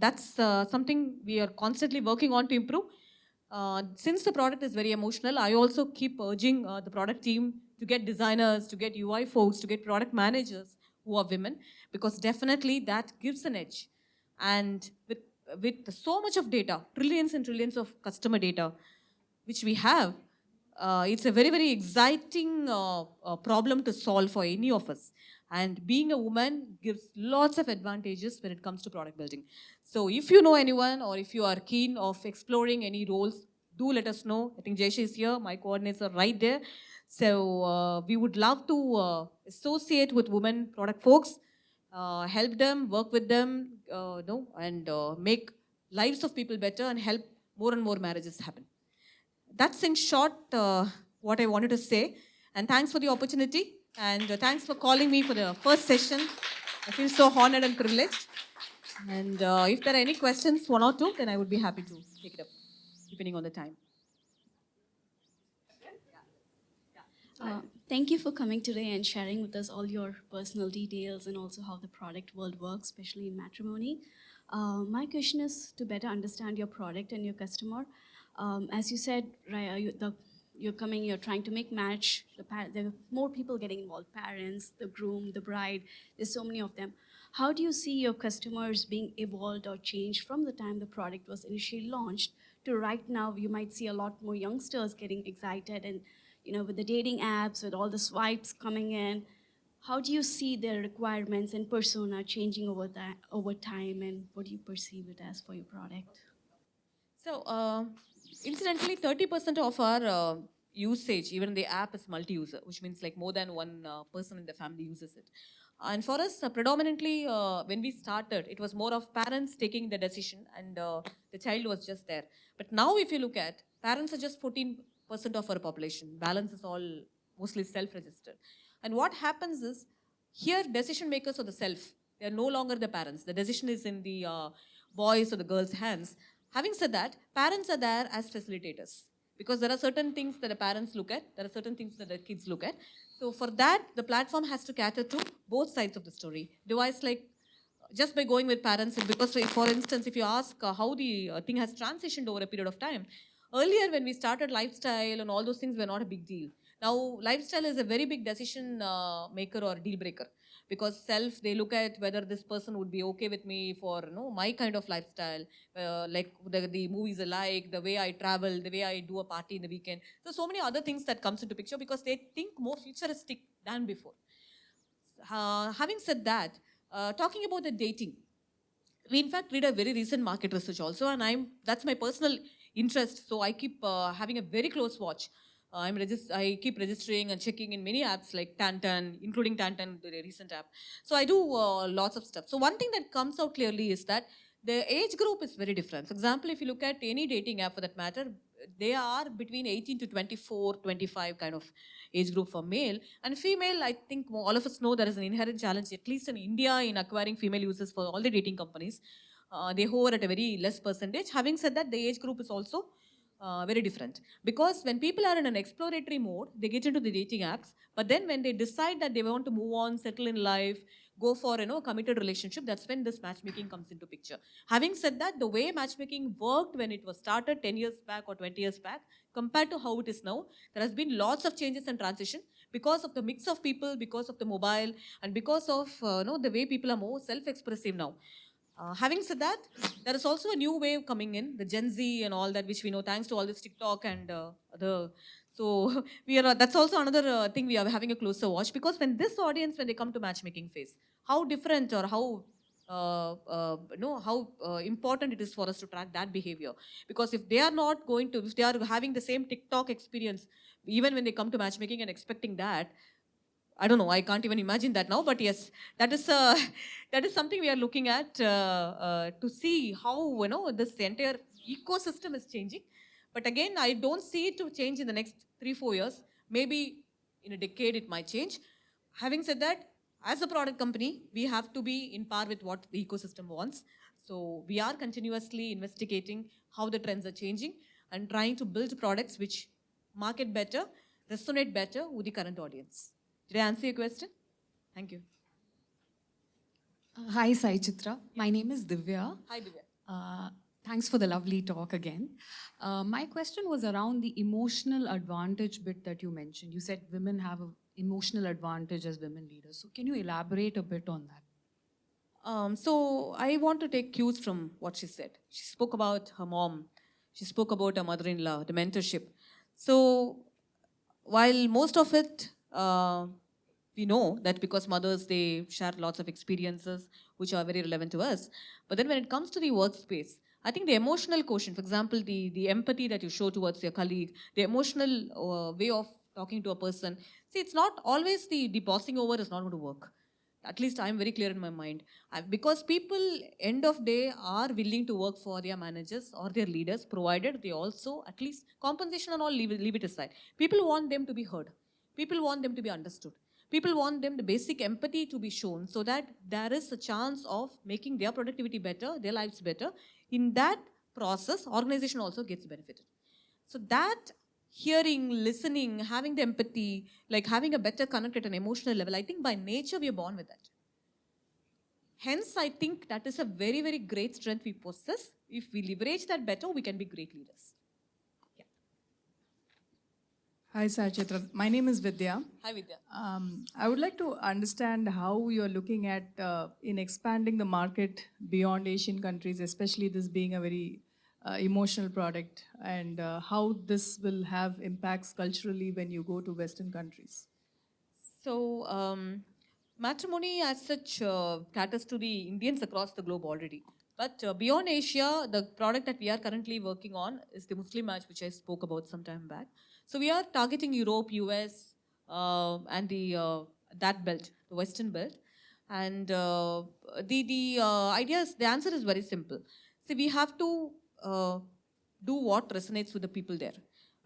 A: that's something we are constantly working on to improve. Since the product is very emotional, I also keep urging the product team to get designers, to get UI folks, to get product managers who are women, because definitely that gives an edge. And with so much of data, trillions and trillions of customer data, which we have, it's a very, very exciting problem to solve for any of us. And being a woman gives lots of advantages when it comes to product building. So if you know anyone or if you are keen of exploring any roles, do let us know. I think Jaysha is here. My coordinates are right there. So we would love to associate with women product folks, help them, work with them, and make lives of people better and help more and more marriages happen. That's in short what I wanted to say. And thanks for the opportunity. And thanks for calling me for the first session. I feel so honored and privileged. And if there are any questions, one or two, then I would be happy to take it up, depending on the time.
G: Thank you for coming today and sharing with us all your personal details and also how the product world works, especially in matrimony. My question is to better understand your product and your customer. As you said, Raya, you're trying to make match. There are more people getting involved, parents, the groom, the bride. There's so many of them. How do you see your customers being evolved or changed from the time the product was initially launched to right now? You might see a lot more youngsters getting excited and with the dating apps, with all the swipes coming in, how do you see their requirements and persona changing over time, and what do you perceive it as for your product?
A: So, incidentally, 30% of our usage, even the app, is multi-user, which means like more than one person in the family uses it. And for us, predominantly, when we started, it was more of parents taking the decision and the child was just there. But now, if you look at, parents are just 14% of our population. Balance is all mostly self-registered. And what happens is, here, decision makers are the self. They are no longer the parents. The decision is in the boys or the girls' hands. Having said that, parents are there as facilitators because there are certain things that the parents look at, there are certain things that the kids look at. So for that, the platform has to cater to both sides of the story. Device like just by going with parents, because for instance, if you ask how the thing has transitioned over a period of time, earlier when we started lifestyle and all those things were not a big deal. Now lifestyle is a very big decision maker or deal breaker, because self, they look at whether this person would be okay with me for my kind of lifestyle, like the movies I like, the way I travel, the way I do a party in the weekend. So many other things that comes into picture because they think more futuristic than before. Having said that, talking about the dating, we in fact did a very recent market research also, and that's my personal interest. So I keep having a very close watch. I keep registering and checking in many apps like Tantan, including Tantan, the recent app. So I do lots of stuff. So one thing that comes out clearly is that the age group is very different. For example, if you look at any dating app for that matter, they are between 18 to 24, 25 kind of age group for male. And female, I think all of us know there is an inherent challenge, at least in India, in acquiring female users for all the dating companies. They hover at a very less percentage. Having said that, the age group is also very different. Because when people are in an exploratory mode, they get into the dating apps. But then when they decide that they want to move on, settle in life, go for a committed relationship, that's when this matchmaking comes into picture. Having said that, the way matchmaking worked when it was started 10 years back or 20 years back compared to how it is now, there has been lots of changes and transition because of the mix of people, because of the mobile, and because of the way people are more self-expressive now. Having said that, there is also a new wave coming in, the Gen Z and all that, which we know thanks to all this TikTok and other. So we are. That's also another thing we are having a closer watch, because when this audience, when they come to matchmaking phase, how different or how how important it is for us to track that behavior. Because if they are not going to, if they are having the same TikTok experience, even when they come to matchmaking and expecting that, I don't know. I can't even imagine that now. But yes, that is that is something we are looking at to see how this entire ecosystem is changing. But again, I don't see it to change in the next 3-4 years. Maybe in a decade it might change. Having said that, as a product company, we have to be in par with what the ecosystem wants. So we are continuously investigating how the trends are changing and trying to build products which market better, resonate better with the current audience. Did I answer your question? Thank you.
H: Hi, Sai Chitra. My name is Divya.
A: Hi, Divya.
H: Thanks for the lovely talk again. My question was around the emotional advantage bit that you mentioned. You said women have an emotional advantage as women leaders. So, can you elaborate a bit on that?
A: So I want to take cues from what she said. She spoke about her mom. She spoke about her mother-in-law, the mentorship. So while most of it, we know that because mothers, they share lots of experiences which are very relevant to us. But then when it comes to the workspace, I think the emotional quotient, for example, the empathy that you show towards your colleague, the emotional way of talking to a person. See, it's not always the bossing over is not going to work. At least I'm very clear in my mind. Because people, end of day, are willing to work for their managers or their leaders, provided they also, at least compensation and all, leave it aside. People want them to be heard. People want them to be understood. People want them the basic empathy to be shown, so that there is a chance of making their productivity better, their lives better. In that process, organization also gets benefited. So that hearing, listening, having the empathy, like having a better connect at an emotional level, I think by nature we are born with that. Hence, I think that is a very, very great strength we possess. If we leverage that better, we can be great leaders.
I: Hi, Sarchitra. My name is Vidya.
A: Hi, Vidya.
I: I would like to understand how you're looking at in expanding the market beyond Asian countries, especially this being a very emotional product, and how this will have impacts culturally when you go to Western countries.
A: So, matrimony as such caters to the Indians across the globe already. But beyond Asia, the product that we are currently working on is the Muslim match, which I spoke about some time back. So we are targeting Europe, US, and that belt, the Western belt. And the idea is, the answer is very simple. See, we have to do what resonates with the people there.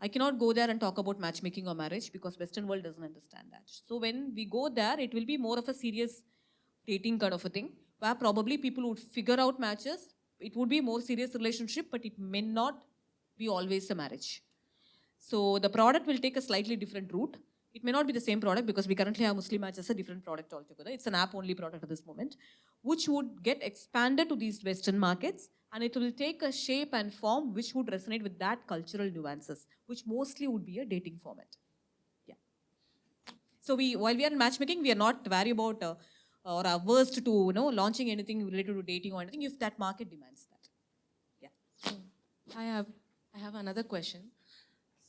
A: I cannot go there and talk about matchmaking or marriage, because Western world doesn't understand that. So when we go there, it will be more of a serious dating kind of a thing, where probably people would figure out matches. It would be more serious relationship, but it may not be always a marriage. So the product will take a slightly different route. It may not be the same product, because we currently have Muslim Match as a different product altogether. It's an app-only product at this moment, which would get expanded to these Western markets, and it will take a shape and form which would resonate with that cultural nuances, which mostly would be a dating format. Yeah. So while we are in matchmaking, we are not worried about or averse to launching anything related to dating or anything if that market demands that. Yeah.
J: I have another question.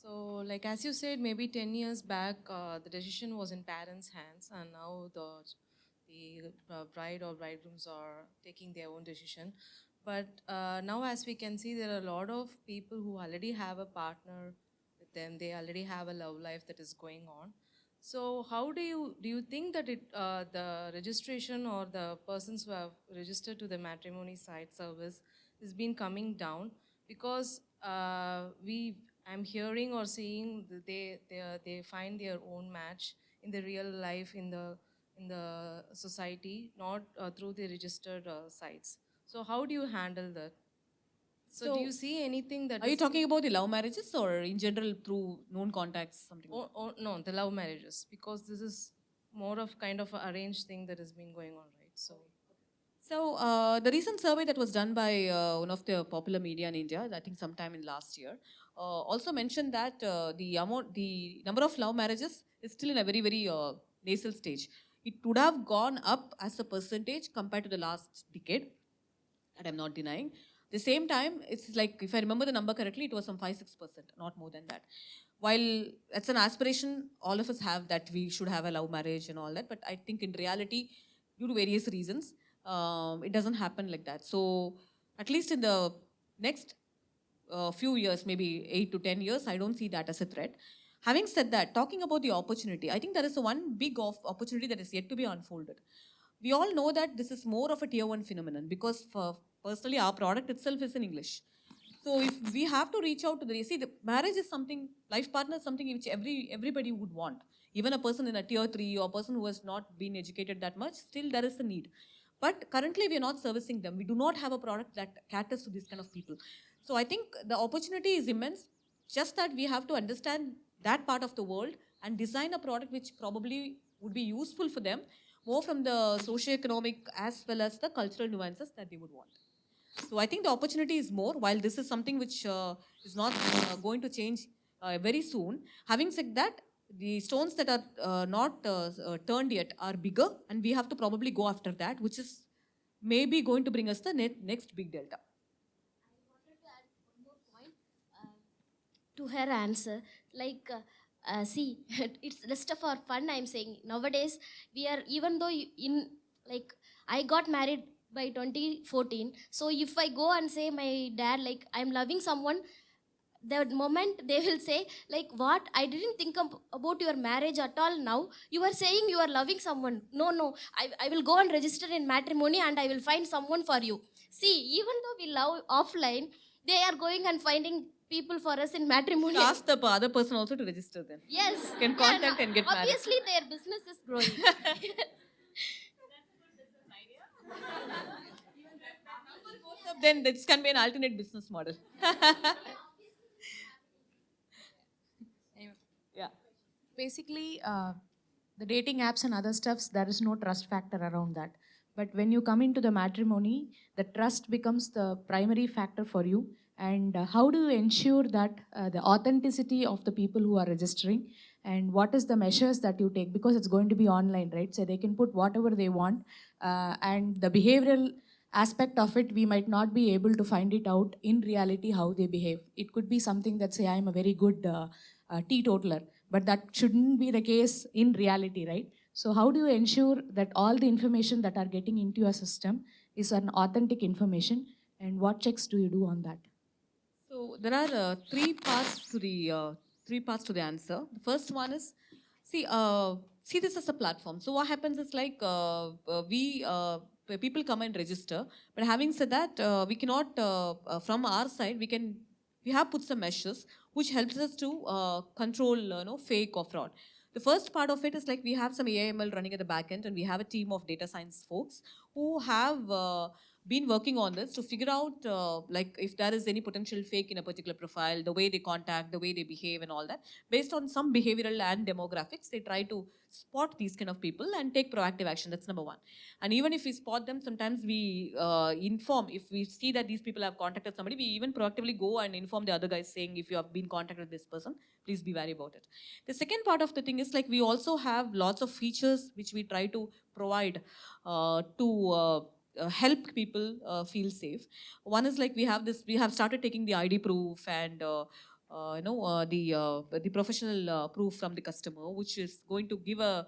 J: So, like as you said, maybe 10 years back, the decision was in parents' hands, and now the bride or bridegrooms are taking their own decision. But now, as we can see, there are a lot of people who already have a partner with them. They already have a love life that is going on. So, how do you think that the registration or the persons who have registered to the matrimony site service has been coming down? Because I'm hearing or seeing that they find their own match in the real life, in the society, not through the registered sites. So how do you handle that? So do you see anything that
A: Are you talking about the love marriages or in general through known contacts, something like that?
J: no, the love marriages, because this is more of kind of an arranged thing that has been going on, right?
A: So the recent survey that was done by one of the popular media in India, I think sometime in last year, also mentioned that the number of love marriages is still in a very, very nasal stage. It would have gone up as a percentage compared to the last decade. and I'm not denying. The same time, it's like, if I remember the number correctly, it was some 5-6%, not more than that. While it's an aspiration, all of us have that we should have a love marriage and all that, but I think in reality, due to various reasons, it doesn't happen like that. So at least in the next few years, maybe 8 to 10 years, I don't see that as a threat. Having said that, talking about the opportunity, I think there is a one big opportunity that is yet to be unfolded. We all know that this is more of a tier one phenomenon because for personally our product itself is in English. So if we have to reach out to the, see, the marriage is something, life partner is something which everybody would want. Even a person in a tier 3 or a person who has not been educated that much, still there is a need. But currently we are not servicing them. We do not have a product that caters to these kind of people. So I think the opportunity is immense, just that we have to understand that part of the world and design a product which probably would be useful for them, more from the socio-economic as well as the cultural nuances that they would want. So I think the opportunity is more, while this is something which is not going to change very soon. Having said that, the stones that are not turned yet are bigger, and we have to probably go after that, which is maybe going to bring us the next big delta.
F: To her answer, like see, it's just for fun. I'm saying nowadays we are, even though in, like, I got married by 2014. So if I go and say my dad, like, I'm loving someone, the moment they will say, like, what, I didn't think about your marriage at all. Now you are saying you are loving someone. No, I will go and register in matrimony and I will find someone for you. See, even though we love offline, they are going and finding people for us in matrimony.
A: Ask the other person also to register then.
F: Yes.
A: Can contact and get married.
F: Obviously their business is growing.
A: Then this can be an alternate business model. Yeah.
K: Basically, the dating apps and other stuffs, there is no trust factor around that. But when you come into the matrimony, the trust becomes the primary factor for you. And how do you ensure that the authenticity of the people who are registering, and what is the measures that you take? Because it's going to be online, right? So they can put whatever they want, and the behavioral aspect of it, we might not be able to find it out in reality how they behave. It could be something that, say, I'm a very good teetotaler, but that shouldn't be the case in reality, right? So how do you ensure that all the information that are getting into your system is an authentic information, and what checks do you do on that?
A: So there are three parts to the answer. The first one is, see this as a platform. So what happens is, like, people come and register, but having said that, we cannot from our side we have put some measures which helps us to control fake or fraud. The first part of it is, like, we have some AIML running at the back end, and we have a team of data science folks who have been working on this to figure out like, if there is any potential fake in a particular profile, the way they contact, the way they behave and all that. Based on some behavioral and demographics, they try to spot these kind of people and take proactive action. That's number one. And even if we spot them, sometimes we inform, if we see that these people have contacted somebody, we even proactively go and inform the other guys, saying, if you have been contacted with this person, please be wary about it. The second part of the thing is, like, we also have lots of features which we try to provide to help people feel safe. One is, like, we have started taking the ID proof and the professional proof from the customer, which is going to give a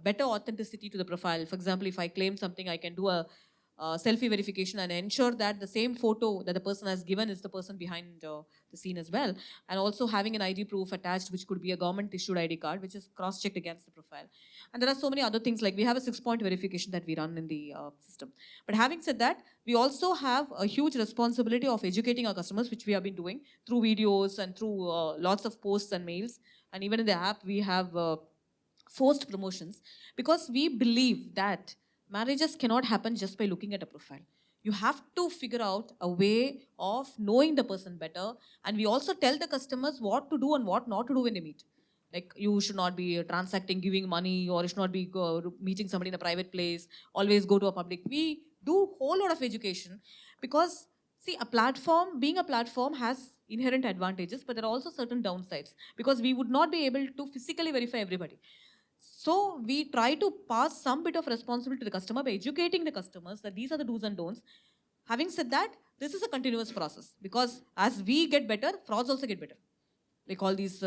A: better authenticity to the profile. For example, if I claim something, I can do a selfie verification and ensure that the same photo that the person has given is the person behind the scene as well. And also having an ID proof attached, which could be a government issued ID card, which is cross-checked against the profile. And there are so many other things, like we have a 6-point verification that we run in the system. But having said that, we also have a huge responsibility of educating our customers, which we have been doing through videos and through lots of posts and mails. And even in the app, we have forced promotions, because we believe that marriages cannot happen just by looking at a profile. You have to figure out a way of knowing the person better. And we also tell the customers what to do and what not to do when they meet. Like, you should not be transacting, giving money, or you should not be meeting somebody in a private place. Always go to a public. We do a whole lot of education, because, see, being a platform has inherent advantages, but there are also certain downsides, because we would not be able to physically verify everybody. So we try to pass some bit of responsibility to the customer by educating the customers that these are the do's and don'ts. Having said that, this is a continuous process because as we get better, frauds also get better. Like all these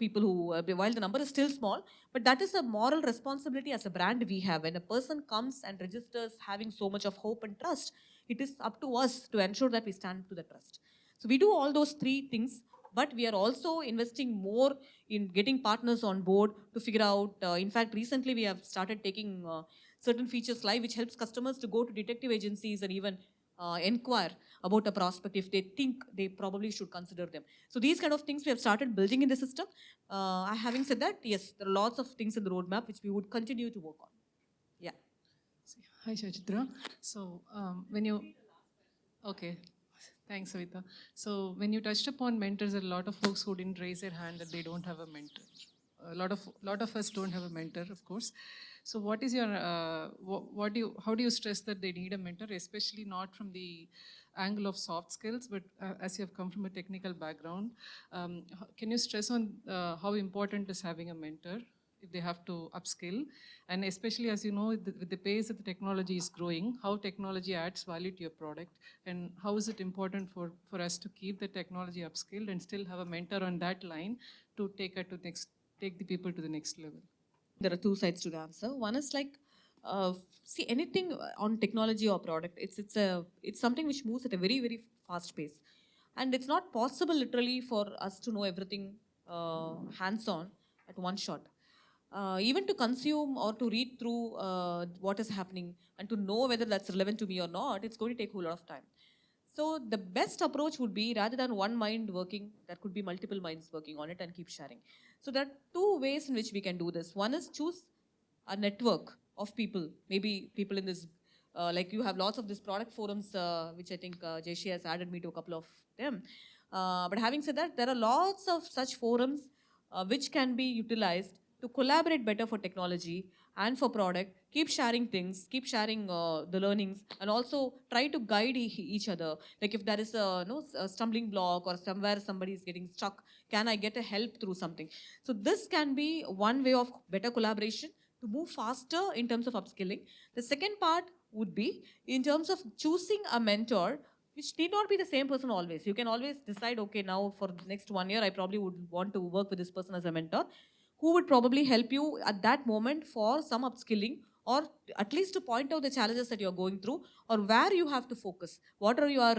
A: people who, while the number is still small, but that is a moral responsibility as a brand we have. When a person comes and registers having so much of hope and trust, it is up to us to ensure that we stand to the trust. So we do all those three things, but we are also investing more in getting partners on board to figure out. In fact, recently we have started taking certain features live, which helps customers to go to detective agencies and even inquire about a prospect if they think they probably should consider them. So these kind of things we have started building in the system. Having said that, yes, there are lots of things in the roadmap which we would continue to work on. Yeah.
L: Hi, Shachitra. So when you, okay, thanks, Savita. So when you touched upon mentors, there are a lot of folks who didn't raise their hand that they don't have a mentor. A lot of us don't have a mentor, of course. So what is your, how do you stress that they need a mentor, especially not from the angle of soft skills, but as you have come from a technical background, can you stress on how important is having a mentor if they have to upskill? And especially as you know, with the pace that the technology is growing, how technology adds value to your product, and how is it important for us to keep the technology upskilled and still have a mentor on that line to take the people to the next level?
A: There are two sides to the answer. One is like, see, anything on technology or product, it's something which moves at a very, very fast pace. And it's not possible literally for us to know everything hands-on at one shot. Even to consume or to read through what is happening and to know whether that's relevant to me or not, it's going to take a whole lot of time. So the best approach would be, rather than one mind working, there could be multiple minds working on it and keep sharing. So there are two ways in which we can do this. One is choose a network of people, maybe people in this, like you have lots of these product forums, which I think Jayashree has added me to a couple of them. But having said that, there are lots of such forums which can be utilized to collaborate better for technology and for product. Keep sharing things, keep sharing the learnings, and also try to guide each other. Like if there is a stumbling block or somewhere somebody is getting stuck, can I get a help through something? So this can be one way of better collaboration to move faster in terms of upskilling. The second part would be in terms of choosing a mentor, which need not be the same person always. You can always decide, okay, now for the next 1 year, I probably would want to work with this person as a mentor, who would probably help you at that moment for some upskilling, or at least to point out the challenges that you're going through, or where you have to focus. What are your,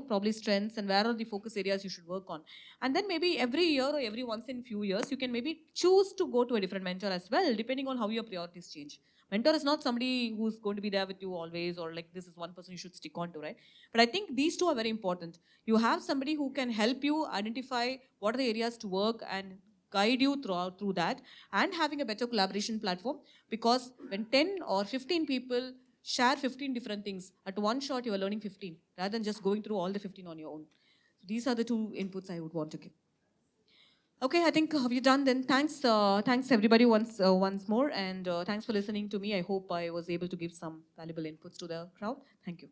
A: probably strengths, and where are the focus areas you should work on? And then maybe every year or every once in few years, you can maybe choose to go to a different mentor as well, depending on how your priorities change. Mentor is not somebody who's going to be there with you always, or like this is one person you should stick on to, right? But I think these two are very important. You have somebody who can help you identify what are the areas to work and guide you through that, and having a better collaboration platform, because when 10 or 15 people share 15 different things at one shot, you are learning 15 rather than just going through all the 15 on your own. So these are the two inputs I would want to give. Okay, I think have you done then? Thanks everybody once more, and thanks for listening to me. I hope I was able to give some valuable inputs to the crowd. Thank you.